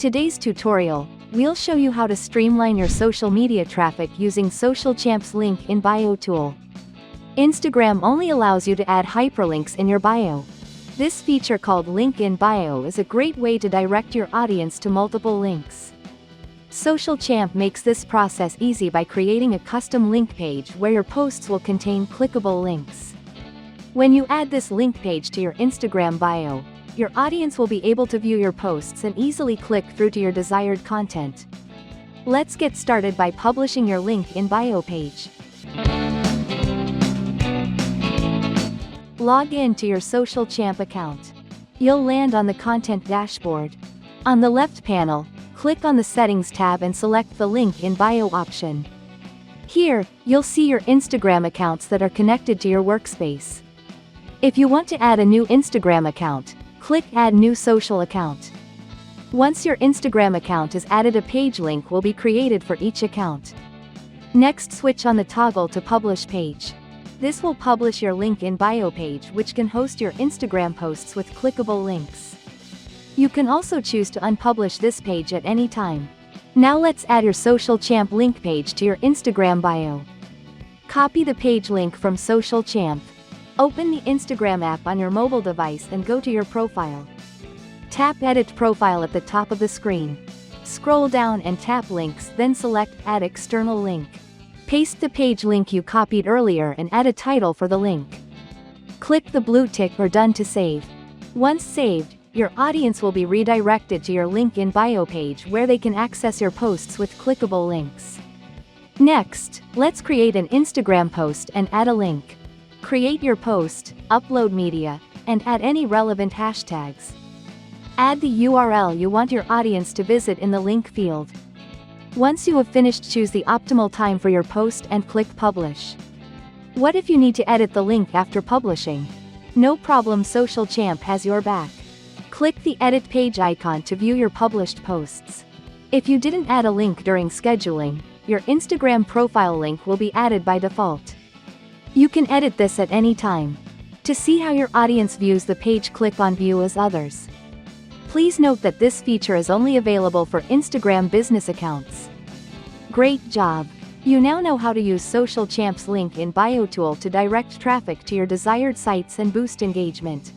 today's tutorial, we'll show you how to streamline your social media traffic using SocialChamp's link in bio tool. Instagram only allows you to add hyperlinks in your bio. This feature called Link in Bio is a great way to direct your audience to multiple links. SocialChamp makes this process easy by creating a custom link page where your posts will contain clickable links. When you add this link page to your Instagram bio, your audience will be able to view your posts and easily click through to your desired content. Let's get started by publishing your link in bio page. Log in to your SocialChamp account. You'll land on the Content dashboard. On the left panel, click on the Settings tab and select the Link in Bio option. Here, you'll see your Instagram accounts that are connected to your workspace. If you want to add a new Instagram account, click Add New Social Account. Once your Instagram account is added, a page link will be created for each account. Next, switch on the toggle to Publish Page. This will publish your link in bio page, which can host your Instagram posts with clickable links. You can also choose to unpublish this page at any time. Now let's add your SocialChamp link page to your Instagram bio. Copy the page link from SocialChamp. Open the Instagram app on your mobile device and go to your profile. Tap Edit Profile at the top of the screen. Scroll down and tap Links, then select Add External Link. Paste the page link you copied earlier and add a title for the link. Click the blue tick or Done to save. Once saved, your audience will be redirected to your link in bio page where they can access your posts with clickable links. Next, let's create an Instagram post and add a link. Create your post, upload media, and add any relevant hashtags. Add the URL you want your audience to visit in the link field. Once you have finished, choose the optimal time for your post and click Publish. What if you need to edit the link after publishing? No problem, SocialChamp has your back. Click the Edit Page icon to view your published posts. If you didn't add a link during scheduling, your Instagram profile link will be added by default. You can edit this at any time. To see how your audience views the page, click on View as Others. Please note that this feature is only available for Instagram business accounts. Great job! You now know how to use SocialChamp's link in bio tool to direct traffic to your desired sites and boost engagement.